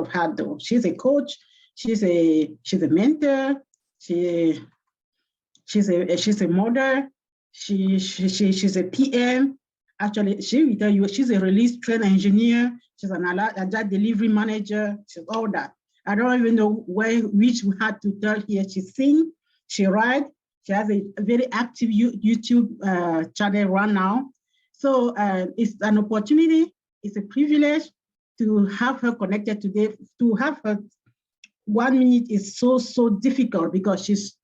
her though. She's a coach. She's a mentor. She's a mother. She's a PM. Actually, she will tell you she's a release train engineer. She's an agile delivery manager. She's all that. I don't even know which we had to tell here. She sings, she writes. She has a very active YouTube channel right now. So it's an opportunity. It's a privilege to have her connected today. To have her 1 minute is so difficult because she's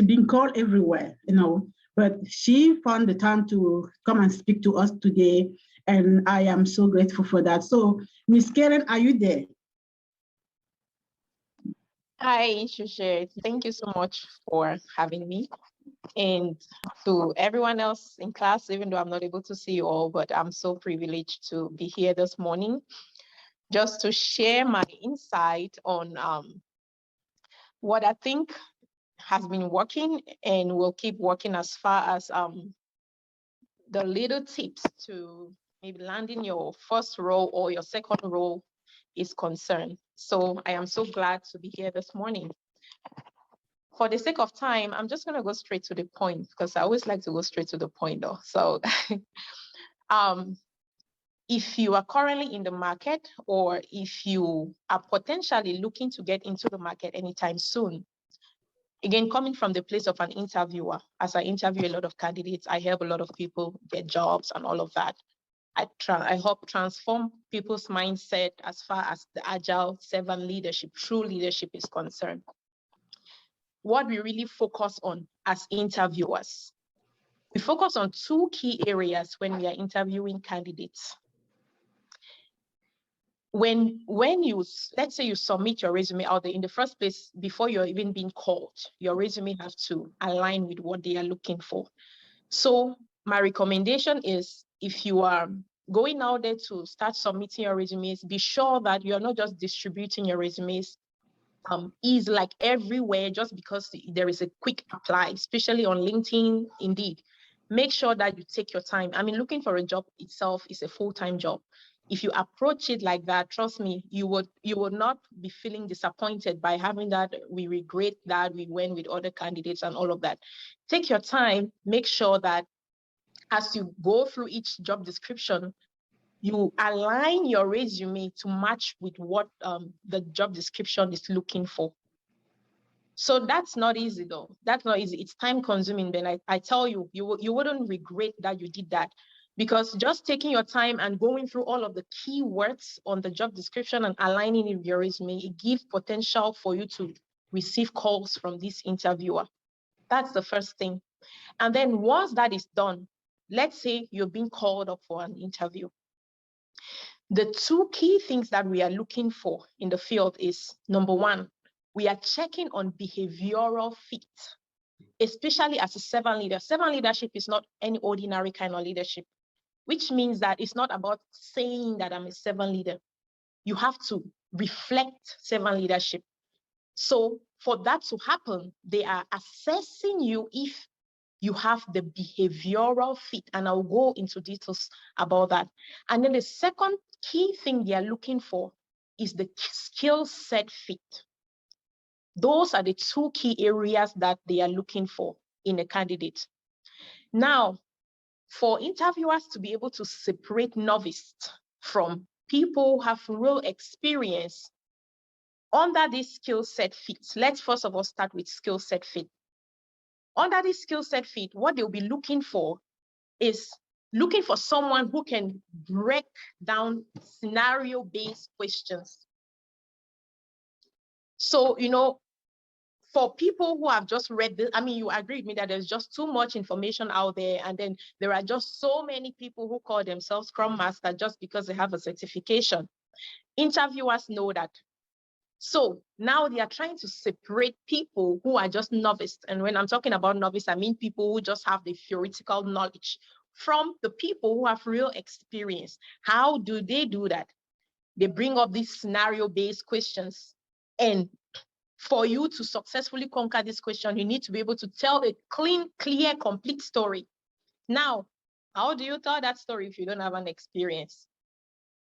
been called everywhere, you know. But she found the time to come and speak to us today, and I am so grateful for that. So, Miss Karen, are you there? Hi, Shushe. Thank you so much for having me. And to everyone else in class, even though I'm not able to see you all, but I'm so privileged to be here this morning just to share my insight on what I think has been working and will keep working as far as the little tips to maybe landing your first role or your second role is concerned. So I am so glad to be here this morning. For the sake of time, I'm just going to go straight to the point because I always like to go straight to the point though. So if you are currently in the market or if you are potentially looking to get into the market anytime soon, again, coming from the place of an interviewer, as I interview a lot of candidates, I help a lot of people get jobs and all of that. I help transform people's mindset as far as the Agile servant leadership, true leadership is concerned. What we really focus on as interviewers, we focus on two key areas when we are interviewing candidates. When you, let's say you submit your resume out there in the first place, before you're even being called, your resume has to align with what they are looking for. So my recommendation is if you are going out there to start submitting your resumes, be sure that you're not just distributing your resumes is like everywhere just because there is a quick apply, especially on LinkedIn, Indeed. Make sure that you take your time. I mean, looking for a job itself is a full-time job. If you approach it like that, trust me, you would not be feeling disappointed by having that. We regret that we went with other candidates and all of that. Take your time, make sure that as you go through each job description, you align your resume to match with what the job description is looking for. So that's not easy though. That's not easy. It's time consuming. Then I tell you, you wouldn't regret that you did that, because just taking your time and going through all of the keywords on the job description and aligning in your resume, it gives potential for you to receive calls from this interviewer. That's the first thing. And then once that is done, let's say you're being called up for an interview. The two key things that we are looking for in the field is, number one, we are checking on behavioral fit, especially as a servant leader. Servant leadership is not any ordinary kind of leadership, which means that it's not about saying that I'm a servant leader. You have to reflect servant leadership. So for that to happen, they are assessing you if you have the behavioral fit, and I'll go into details about that. And then the second key thing they are looking for is the skill set fit. Those are the two key areas that they are looking for in a candidate. Now, for interviewers to be able to separate novice from people who have real experience under this skill set fit, let's first of all start with skill set fit. Under this skill set fit, what they'll be looking for is looking for someone who can break down scenario-based questions. So, you know, for people who have just read this, I mean, you agree with me that there's just too much information out there, and then there are just so many people who call themselves Scrum Master just because they have a certification. Interviewers know that. So now they are trying to separate people who are just novice. And when I'm talking about novice, I mean people who just have the theoretical knowledge from the people who have real experience. How do they do that? They bring up these scenario-based questions. And for you to successfully conquer this question, you need to be able to tell a clean, clear, complete story. Now, how do you tell that story if you don't have an experience?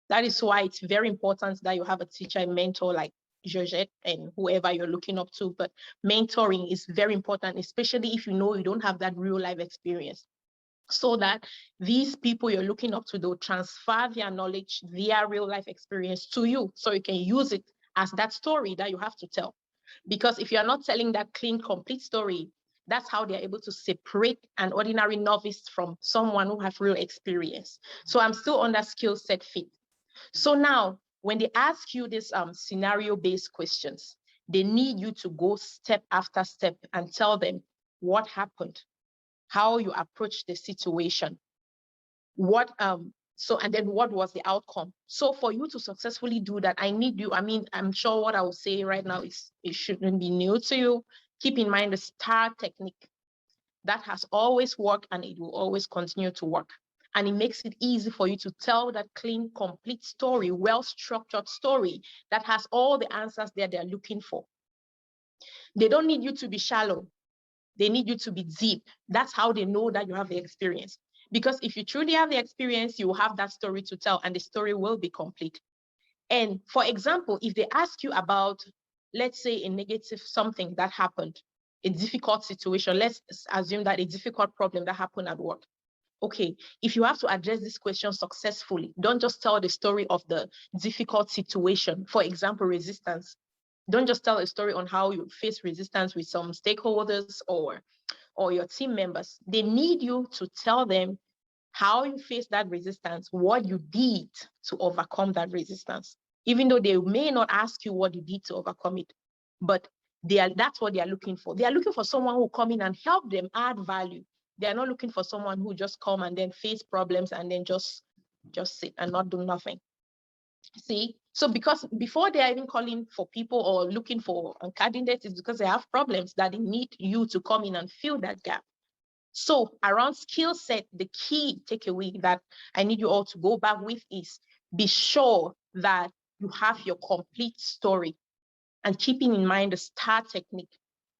That is why it's very important that you have a teacher, a mentor like Georgette and whoever you're looking up to. But mentoring is very important, especially if you know you don't have that real life experience, so that these people you're looking up to, they'll transfer their knowledge, their real life experience to you, so you can use it as that story that you have to tell. Because if you're not telling that clean, complete story, that's how they're able to separate an ordinary novice from someone who has real experience. So I'm still on that skill set fit. So now, when they ask you this scenario-based questions, they need you to go step after step and tell them what happened, how you approach the situation, and then what was the outcome. So for you to successfully do that, I need you, I'm sure what I will say right now it shouldn't be new to you. Keep in mind the STAR technique. That has always worked and it will always continue to work. And it makes it easy for you to tell that clean, complete story, well-structured story that has all the answers there they're looking for. They don't need you to be shallow. They need you to be deep. That's how they know that you have the experience. Because if you truly have the experience, you will have that story to tell and the story will be complete. And for example, if they ask you about, let's say, a negative something that happened, a difficult situation, let's assume that a difficult problem that happened at work. Okay, if you have to address this question successfully, don't just tell the story of the difficult situation. For example, resistance. Don't just tell a story on how you face resistance with some stakeholders or your team members. They need you to tell them how you face that resistance, what you did to overcome that resistance. Even though they may not ask you what you did to overcome it, but that's what they are looking for. They are looking for someone who will come in and help them add value. They are not looking for someone who just come and then face problems and then just sit and not do nothing. See, so because before they are even calling for people or looking for candidates, it's because they have problems that they need you to come in and fill that gap. So around skill set, the key takeaway that I need you all to go back with is be sure that you have your complete story and keeping in mind the STAR technique.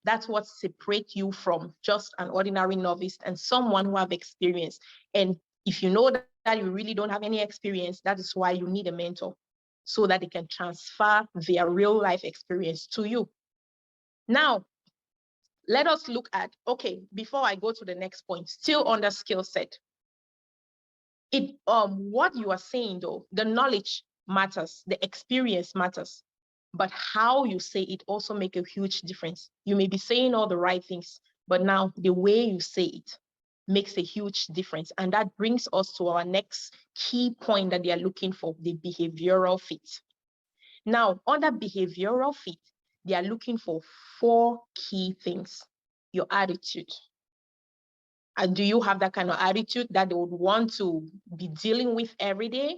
That's what separates you from just an ordinary novice and someone who have experience. And if you know that you really don't have any experience, that is why you need a mentor, so that they can transfer their real life experience to you. Now, let us look at, okay, before I go to the next point, still on the skill set. What you are saying though, the knowledge matters, the experience matters, but how you say it also make a huge difference. You may be saying all the right things, but now the way you say it makes a huge difference. And that brings us to our next key point that they are looking for, the behavioral fit. Now, under behavioral fit, they are looking for 4 key things. Your attitude. And do you have that kind of attitude that they would want to be dealing with every day,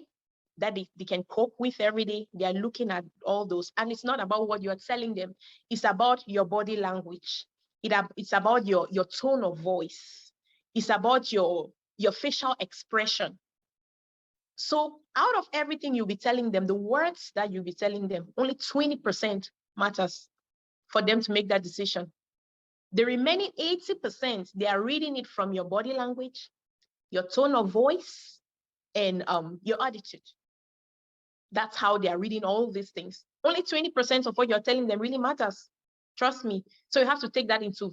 that they can cope with every day? They are looking at all those. And it's not about what you're telling them. It's about your body language. It's about your tone of voice. It's about your facial expression. So out of everything you'll be telling them, the words that you'll be telling them, only 20% matters for them to make that decision. The remaining 80%, they are reading it from your body language, your tone of voice, and your attitude. That's how they are reading all these things. Only 20% of what you're telling them really matters. Trust me. So you have to take that into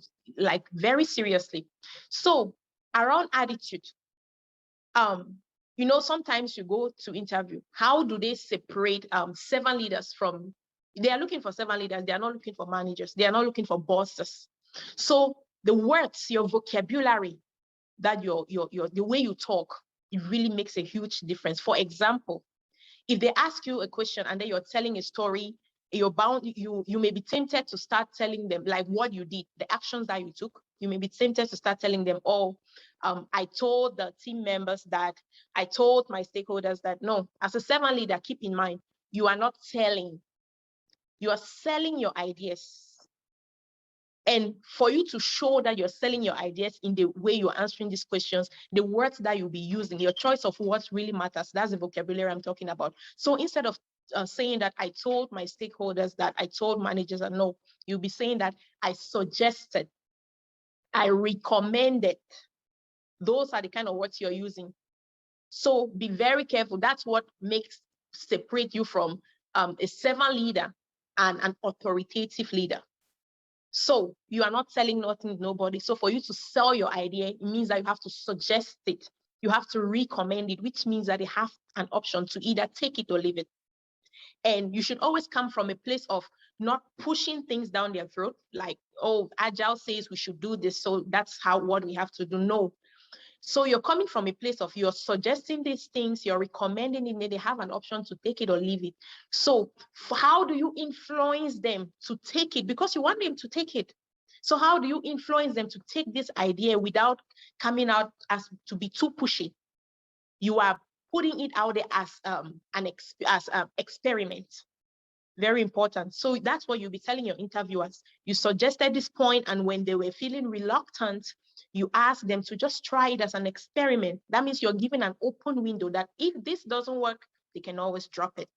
very seriously. So around attitude, sometimes you go to interview. How do they separate 7 leaders from? They are looking for 7 leaders. They are not looking for managers. They are not looking for bosses. So the words, your vocabulary, that the way you talk, it really makes a huge difference. For example, if they ask you a question and then you're telling a story, you may be tempted to start telling them like what you did, the actions that you took. You may be tempted to start telling them, I told the team members that, I told my stakeholders that. No, as a 7 leader, keep in mind, you are not telling, you are selling your ideas. And for you to show that you're selling your ideas in the way you're answering these questions, the words that you'll be using, your choice of words really matters. That's the vocabulary I'm talking about. So instead of saying that I told my stakeholders, that I told managers, that no, you'll be saying that I suggested, I recommended. Those are the kind of words you're using. So be very careful. That's what makes separate you from a servant leader and an authoritative leader. So you are not selling nothing to nobody. So for you to sell your idea, it means that you have to suggest it. You have to recommend it, which means that they have an option to either take it or leave it. And you should always come from a place of not pushing things down their throat, like, oh, Agile says we should do this, so that's what we have to do. No. So you're coming from a place of you're suggesting these things, you're recommending it, and they have an option to take it or leave it. So how do you influence them to take it? Because you want them to take it. So how do you influence them to take this idea without coming out as to be too pushy? You are putting it out there as an experiment. Very important. So that's what you'll be telling your interviewers. You suggested this point, and when they were feeling reluctant, you ask them to just try it as an experiment. That means you're giving an open window that if this doesn't work, they can always drop it.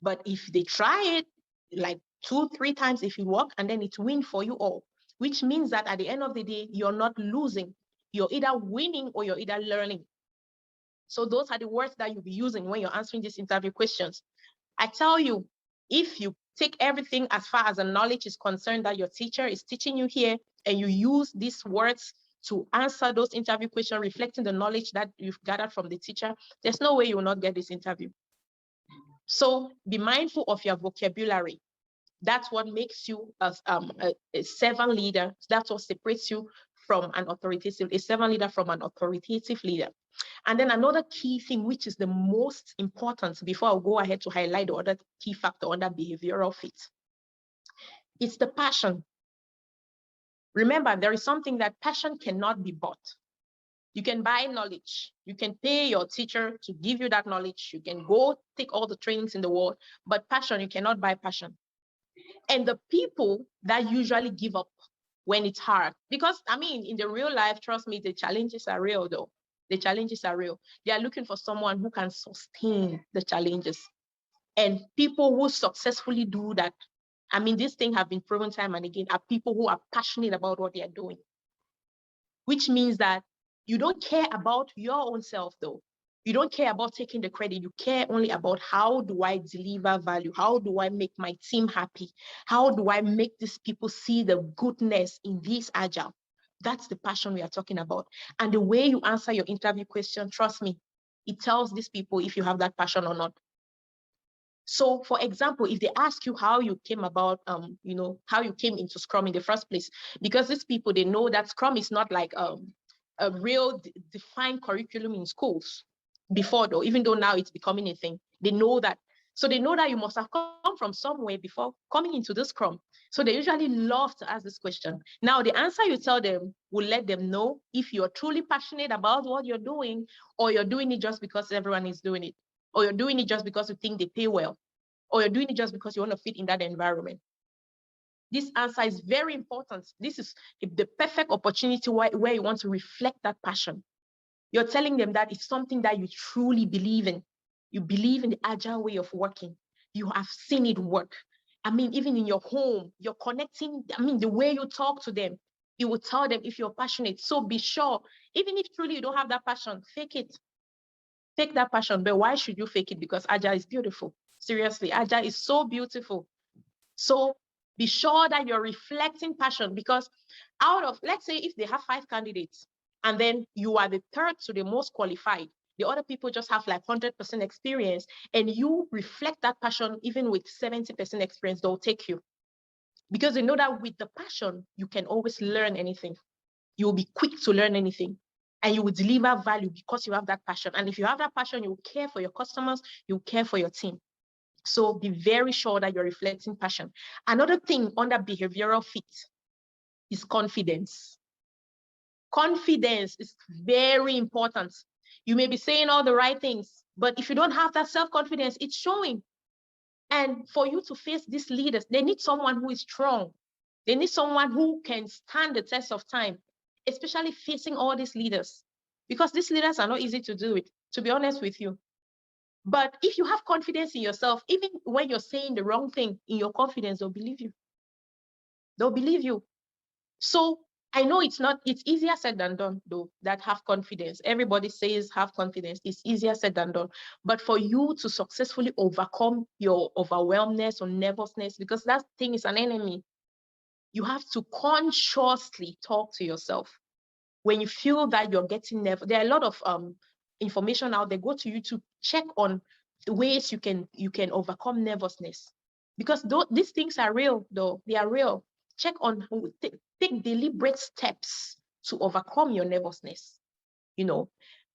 But if they try it like 2-3 times, if it works, and then it's win for you all, which means that at the end of the day, you're not losing. You're either winning or you're either learning. So those are the words that you'll be using when you're answering these interview questions. I tell you, if you take everything as far as the knowledge is concerned that your teacher is teaching you here, and you use these words to answer those interview questions, reflecting the knowledge that you've gathered from the teacher, there's no way you will not get this interview. So be mindful of your vocabulary. That's what makes you a servant leader. That's what separates you from a servant leader from an authoritative leader. And then another key thing, which is the most important, before I'll go ahead to highlight the other key factor under behavioral fit, it's the passion. Remember, there is something that passion cannot be bought. You can buy knowledge. You can pay your teacher to give you that knowledge. You can go take all the trainings in the world, but passion, you cannot buy passion. And the people that usually give up when it's hard, because I mean, in the real life, trust me, the challenges are real though. The challenges are real. They are looking for someone who can sustain the challenges. And people who successfully do that, I mean, these things have been proven time and again, are people who are passionate about what they are doing. Which means that you don't care about your own self though. You don't care about taking the credit. You care only about how do I deliver value? How do I make my team happy? How do I make these people see the goodness in this Agile? That's the passion we are talking about. And the way you answer your interview question, trust me, it tells these people if you have that passion or not. So for example, if they ask you how you came about, how you came into Scrum in the first place, because these people, they know that Scrum is not like a real defined curriculum in schools before though, even though now it's becoming a thing. They know that. So they know that you must have come from somewhere before coming into this Scrum. So they usually love to ask this question. Now, the answer you tell them will let them know if you're truly passionate about what you're doing, or you're doing it just because everyone is doing it, or you're doing it just because you think they pay well, or you're doing it just because you want to fit in that environment. This answer is very important. This is the perfect opportunity where you want to reflect that passion. You're telling them that it's something that you truly believe in. You believe in the Agile way of working. You have seen it work. I mean, even in your home, you're connecting, the way you talk to them, you will tell them if you're passionate. So be sure, even if truly you don't have that passion, fake it. Fake that passion, but why should you fake it? Because Agile is beautiful. Seriously, Agile is so beautiful. So be sure that you're reflecting passion, because out of, let's say if they have 5 candidates and then you are the third to the most qualified, the other people just have like 100% experience, and you reflect that passion even with 70% experience, they'll take you. Because they know that with the passion, you can always learn anything. You will be quick to learn anything. And you will deliver value because you have that passion. And if you have that passion, you will care for your customers, you will care for your team. So be very sure that you're reflecting passion. Another thing under behavioral fit is confidence. Confidence is very important. You may be saying all the right things, but if you don't have that self-confidence, it's showing. And for you to face these leaders, they need someone who is strong. They need someone who can stand the test of time, especially facing all these leaders, because these leaders are not easy to do it, to be honest with you. But if you have confidence in yourself, even when you're saying the wrong thing, in your confidence, they'll believe you. They'll believe you. So I know it's easier said than done, though, that have confidence. Everybody says have confidence. It's easier said than done. But for you to successfully overcome your overwhelmness or nervousness, because that thing is an enemy, you have to consciously talk to yourself. When you feel that you're getting nervous, there are a lot of information out there. Go to YouTube, check on the ways you can overcome nervousness. Because these things are real, though. They are real. Check on, take deliberate steps to overcome your nervousness.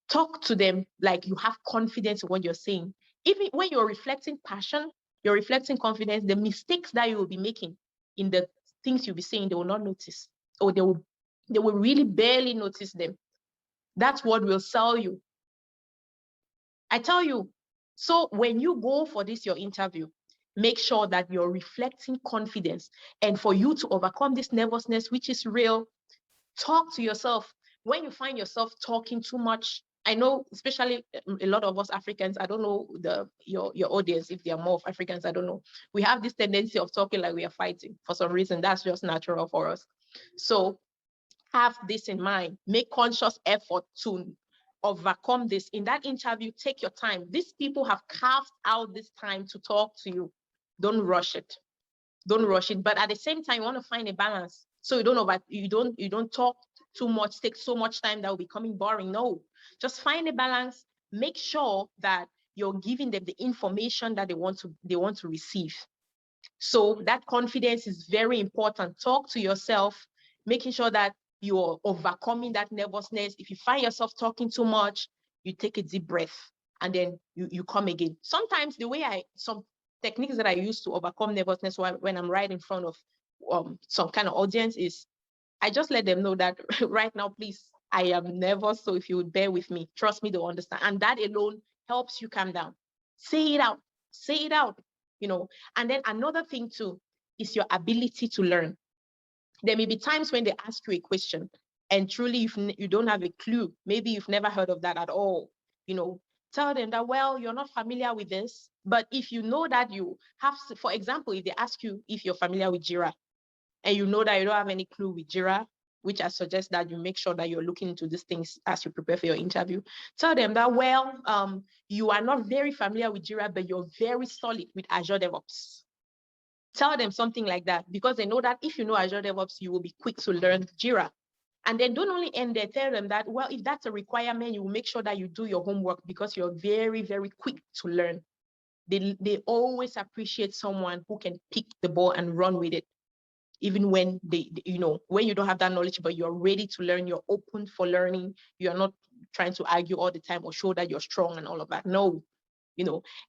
Talk to them like you have confidence in what you're saying. Even when you're reflecting passion, you're reflecting confidence, the mistakes that you will be making in the things you'll be saying, they will not notice, or they will really barely notice them. That's what will sell you. I tell you. So when you go for your interview, make sure that you're reflecting confidence. And for you to overcome this nervousness, which is real, talk to yourself. When you find yourself talking too much, I know, especially a lot of us Africans, I don't know your audience, if they are more of Africans, I don't know. We have this tendency of talking like we are fighting. For some reason, that's just natural for us. So have this in mind. Make conscious effort to overcome this. In that interview, take your time. These people have carved out this time to talk to you. Don't rush it. Don't rush it. But at the same time, you want to find a balance. So you don't talk too much, take so much time that will be becoming boring. No, just find a balance. Make sure that you're giving them the information that they want to receive. So that confidence is very important. Talk to yourself, making sure that you're overcoming that nervousness. If you find yourself talking too much, you take a deep breath and then you come again. Sometimes some techniques that I use to overcome nervousness when I'm right in front of some kind of audience is I just let them know that right now, please, I am nervous. So if you would bear with me, trust me, they'll understand. And that alone helps you calm down. Say it out. Say it out. And then another thing too is your ability to learn. There may be times when they ask you a question and truly you don't have a clue. Maybe you've never heard of that at all. Tell them that, well, you're not familiar with this, but if you know that you have, for example, if they ask you if you're familiar with Jira and you know that you don't have any clue with Jira, which I suggest that you make sure that you're looking into these things as you prepare for your interview. Tell them that, well, you are not very familiar with Jira, but you're very solid with Azure DevOps. Tell them something like that, because they know that if you know Azure DevOps, you will be quick to learn Jira. And then don't only end there, tell them that, well, if that's a requirement, you will make sure that you do your homework because you're very, very quick to learn. They always appreciate someone who can pick the ball and run with it. Even when when you don't have that knowledge, but you're ready to learn, you're open for learning, you're not trying to argue all the time or show that you're strong and all of that. No,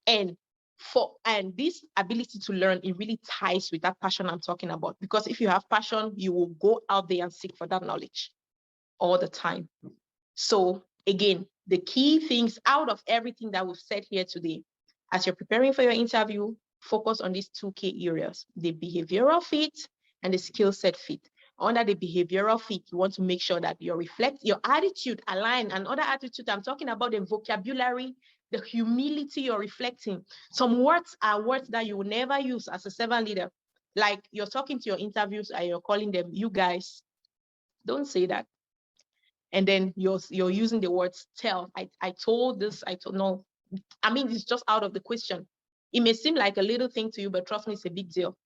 and this ability to learn, it really ties with that passion I'm talking about. Because if you have passion, you will go out there and seek for that knowledge all the time. So again, the key things out of everything that we've said here today, as you're preparing for your interview, focus on these two key areas: the behavioral fit and the skill set fit. Under the behavioral fit, you want to make sure that your attitude align. And other attitude, I'm talking about the vocabulary, the humility you're reflecting. Some words are words that you will never use as a servant leader. Like you're talking to your interviews and you're calling them, you guys. Don't say that. And then you're using the words tell. I told this, no. I mean, it's just out of the question. It may seem like a little thing to you, but trust me, it's a big deal.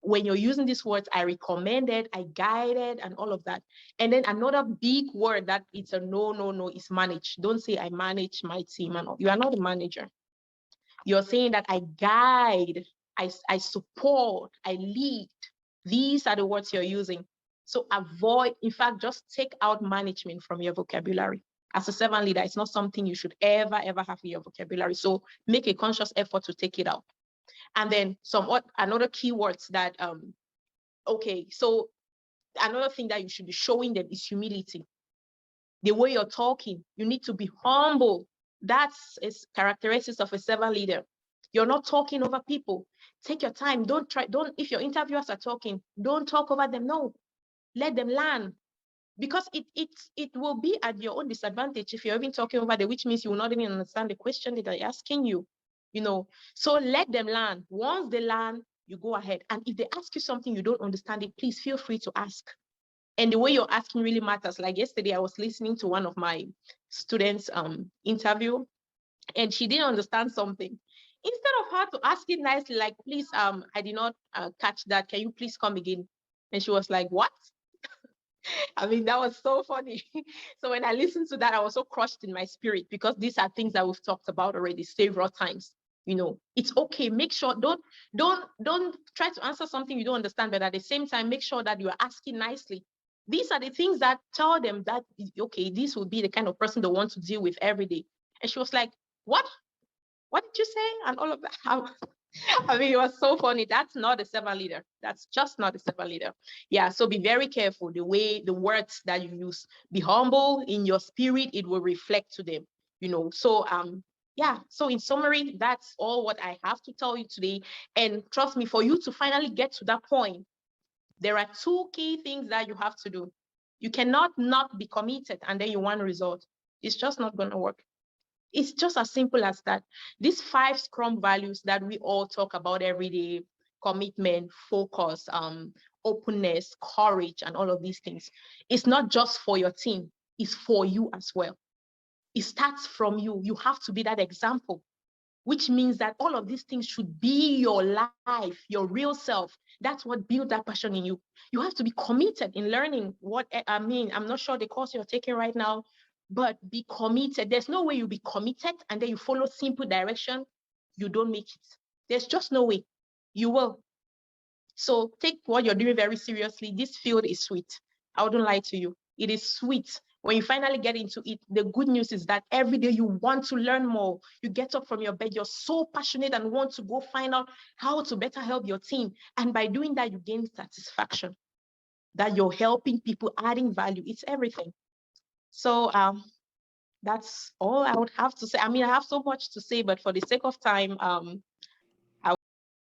When you're using these words, I recommended, I guided, and all of that. And then another big word that it's a no, is manage. Don't say I manage my team. You are not a manager. You're saying that I guide, I support, I lead. These are the words you're using. So avoid, in fact, just take out management from your vocabulary. As a servant leader, it's not something you should ever have in your vocabulary. So make a conscious effort to take it out. And then another keywords that, so another thing that you should be showing them is humility. The way you're talking, you need to be humble. That's characteristics of a servant leader. You're not talking over people. Take your time. If your interviewers are talking, don't talk over them. No, let them learn. Because it will be at your own disadvantage if you're even talking over them, which means you will not even understand the question that they're asking you. So let them learn. Once they learn, you go ahead. And if they ask you something you don't understand, please feel free to ask. And the way you're asking really matters. Like yesterday, I was listening to one of my students' interview, and she didn't understand something. Instead of her to ask it nicely, like, please, I did not catch that. Can you please come again? And she was like, what? I mean, that was so funny. So when I listened to that, I was so crushed in my spirit, because these are things that we've talked about already several times. You know, it's okay. Make sure don't try to answer something you don't understand, but at the same time, make sure that you are asking nicely. These are the things that tell them that, okay, this will be the kind of person they want to deal with every day. And she was like, what? What did you say? And all of that. I mean, it was so funny. That's not a servant leader. That's just not a servant leader. Yeah, so be very careful the words that you use. Be humble in your spirit. It will reflect to them, you know. So yeah, so in summary, that's all what I have to tell you today. And trust me, for you to finally get to that point, there are two key things that you have to do. You cannot not be committed and then you want a result. It's just not going to work. It's just as simple as that. These 5 Scrum values that we all talk about every day: commitment, focus, openness, courage, and all of these things. It's not just for your team, it's for you as well. It starts from you. You have to be that example, which means that all of these things should be your life, your real self. That's what builds that passion in you. You have to be committed in learning what, I mean, I'm not sure the course you're taking right now, but be committed. There's no way you'll be committed and then you follow simple direction. You don't make it. There's just no way. You will. So take what you're doing very seriously. This field is sweet. I wouldn't lie to you. It is sweet. When you finally get into it, the good news is that every day you want to learn more. You get up from your bed, you're so passionate and want to go find out how to better help your team. And by doing that, you gain satisfaction that you're helping people, adding value. It's everything. So that's all I would have to say. I mean, I have so much to say, but for the sake of time,